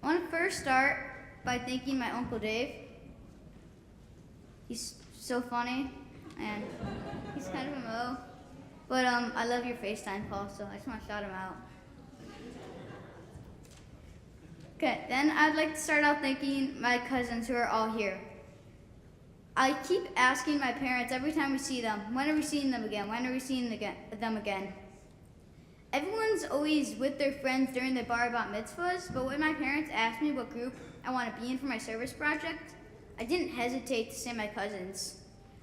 I want to first start by thanking my Uncle Dave. He's so funny, and he's kind of a mo. But I love your FaceTime call, so I just want to shout him out. Okay, then I'd like to start out thanking my cousins who are all here. I keep asking my parents every time we see them, when are we seeing them again? When are we seeing them again? Everyone's always with their friends during the bar about mitzvahs, but when my parents asked me what group I want to be in for my service project, I didn't hesitate to say my cousins.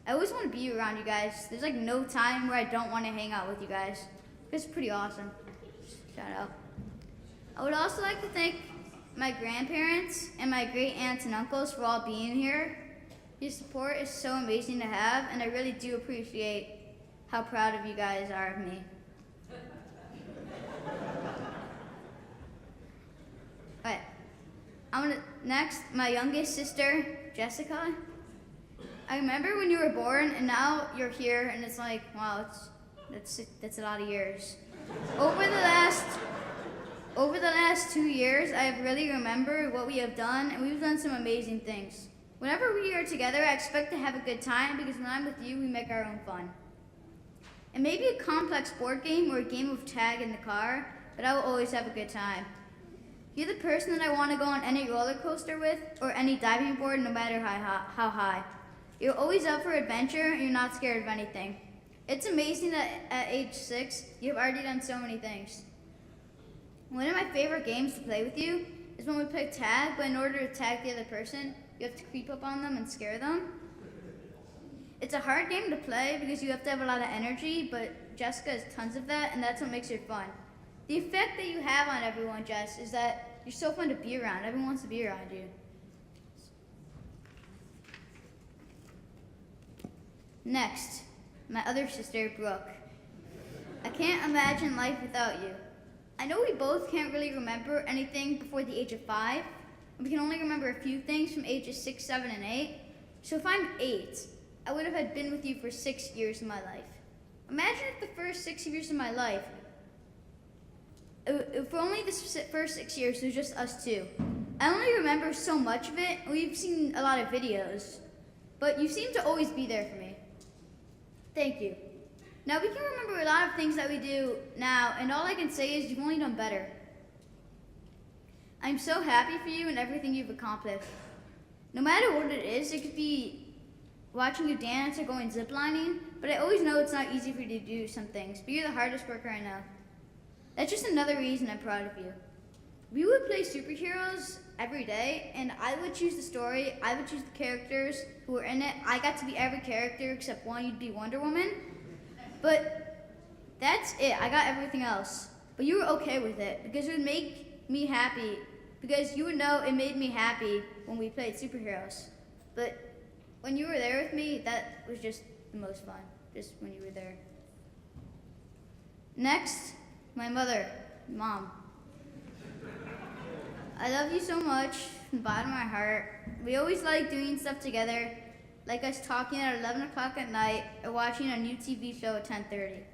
I always want to be around you guys. There's like no time where I don't want to hang out with you guys. It's pretty awesome. Shout out. I would also like to thank my grandparents and my great aunts and uncles for all being here. Your support is so amazing to have, and I really do appreciate how proud of you guys are of me. Alright, next, my youngest sister, Jessica. I remember when you were born, and now you're here, and it's like, wow, that's a lot of years. Over the last 2 years, I have really remembered what we have done, and we've done some amazing things. Whenever we are together, I expect to have a good time, because when I'm with you, we make our own fun. It may be a complex board game or a game of tag in the car, but I will always have a good time. You're the person that I want to go on any roller coaster with, or any diving board, no matter how high. You're always up for adventure, and you're not scared of anything. It's amazing that at age 6, you've already done so many things. One of my favorite games to play with you is when we play tag, but in order to tag the other person, you have to creep up on them and scare them. It's a hard game to play because you have to have a lot of energy, but Jessica has tons of that, and that's what makes it fun. The effect that you have on everyone, Jess, is that you're so fun to be around. Everyone wants to be around you. Next, my other sister, Brooke. I can't imagine life without you. I know we both can't really remember anything before the age of 5, and we can only remember a few things from ages 6, 7, and 8. So if I'm 8, I would have been with you for 6 years of my life. Imagine if the first 6 years of my life, for only the first 6 years, it was just us two. I only remember so much of it. We've seen a lot of videos, but you seem to always be there for me. Thank you. Now we can remember a lot of things that we do now, and all I can say is you've only done better. I'm so happy for you and everything you've accomplished. No matter what it is, it could be watching you dance or going ziplining, but I always know it's not easy for you to do some things, but you're the hardest worker I know. That's just another reason I'm proud of you. We would play superheroes every day, and I would choose the story, I would choose the characters who were in it. I got to be every character except one, you'd be Wonder Woman. But that's it, I got everything else. But you were okay with it, because it would make me happy, because you would know it made me happy when we played superheroes. But when you were there with me, that was just the most fun, just when you were there. Next, my mother, Mom. I love you so much from the bottom of my heart. We always like doing stuff together, like us talking at 11 o'clock at night or watching a new TV show at 10:30.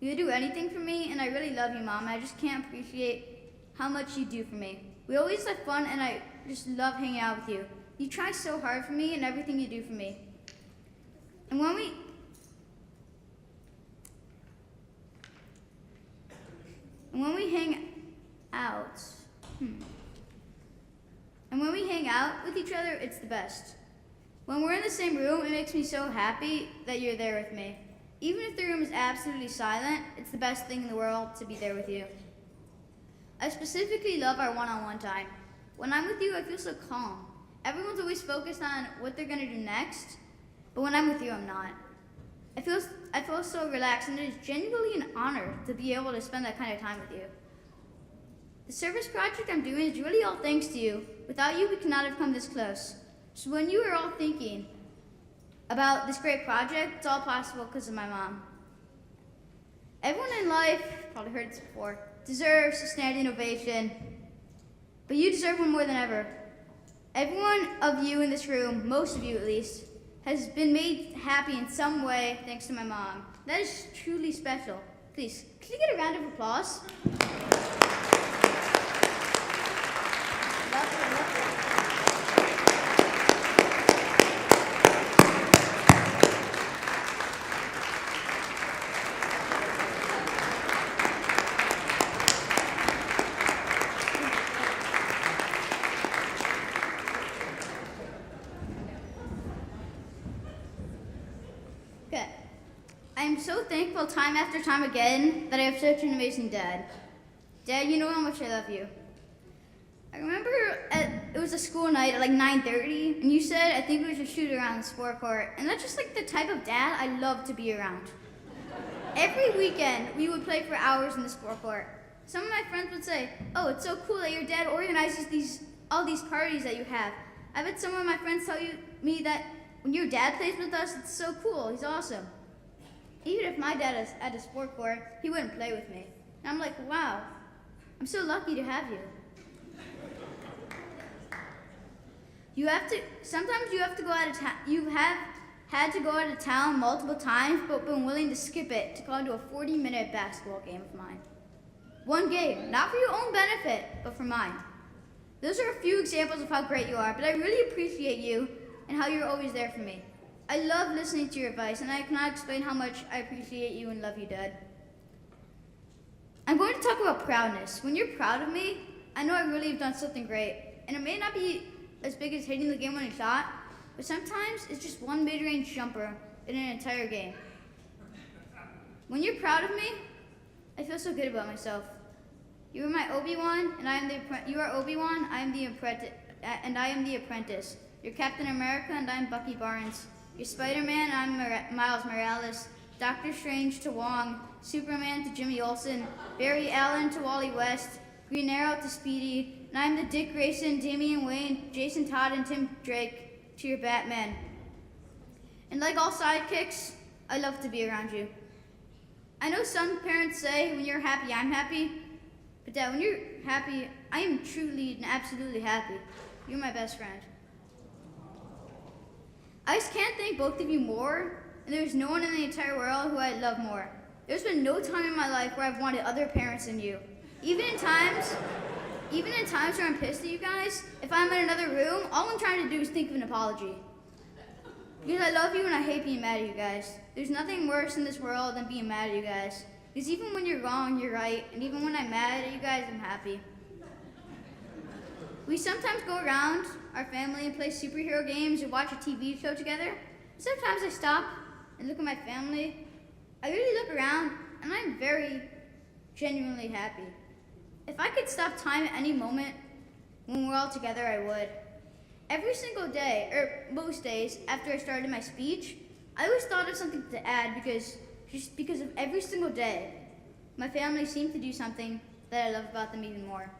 You would do anything for me, and I really love you, Mom. I just can't appreciate how much you do for me. We always have fun, and I just love hanging out with you. You try so hard for me and everything you do for me. And when we hang out with each other, it's the best. When we're in the same room, it makes me so happy that you're there with me. Even if the room is absolutely silent, it's the best thing in the world to be there with you. I specifically love our one-on-one time. When I'm with you, I feel so calm. Everyone's always focused on what they're gonna do next, but when I'm with you, I'm not. I feel so relaxed, and it is genuinely an honor to be able to spend that kind of time with you. The service project I'm doing is really all thanks to you. Without you, we could not have come this close. So when you were all thinking about this great project, it's all possible because of my mom. Everyone in life, probably heard this before, deserves a standing ovation, but you deserve one more than ever. Every one of you in this room, most of you at least, has been made happy in some way thanks to my mom. That is truly special. Please, can you get a round of applause? thankful time after time again that I have such an amazing dad. Dad, you know how much I love you. I remember it was a school night at like 9:30, and you said I think we should shoot around the sport court, and that's just like the type of dad I love to be around. Every weekend, we would play for hours in the sport court. Some of my friends would say, "Oh, it's so cool that your dad organizes all these parties that you have." I've had some of my friends tell me that when your dad plays with us, it's so cool. He's awesome. Even if my dad is at a sport court, he wouldn't play with me. And I'm like, wow, I'm so lucky to have you. Sometimes you have to go out of town. You have had to go out of town multiple times, but been willing to skip it to go to a 40-minute basketball game of mine. One game, not for your own benefit, but for mine. Those are a few examples of how great you are, but I really appreciate you and how you're always there for me. I love listening to your advice, and I cannot explain how much I appreciate you and love you, Dad. I'm going to talk about proudness. When you're proud of me, I know I really have done something great, and it may not be as big as hitting the game-winning shot, but sometimes it's just one mid-range jumper in an entire game. When you're proud of me, I feel so good about myself. You are my Obi-Wan, and you are Obi-Wan, I am the apprentice. You're Captain America, and I'm Bucky Barnes. You're Spider-Man, I'm Miles Morales. Doctor Strange to Wong, Superman to Jimmy Olsen, Barry Allen to Wally West, Green Arrow to Speedy, and I'm the Dick Grayson, Damian Wayne, Jason Todd, and Tim Drake to your Batman. And like all sidekicks, I love to be around you. I know some parents say, when you're happy, I'm happy. But Dad, when you're happy, I am truly and absolutely happy. You're my best friend. I just can't thank both of you more, and there's no one in the entire world who I love more. There's been no time in my life where I've wanted other parents than you. Even in times where I'm pissed at you guys, if I'm in another room, all I'm trying to do is think of an apology. Because I love you and I hate being mad at you guys. There's nothing worse in this world than being mad at you guys. Because even when you're wrong, you're right, and even when I'm mad at you guys, I'm happy. We sometimes go around our family and play superhero games or watch a TV show together. Sometimes I stop and look at my family. I really look around, and I'm very genuinely happy. If I could stop time at any moment when we're all together, I would. Every single day, or most days, after I started my speech, I always thought of something to add because of every single day, my family seemed to do something that I love about them even more.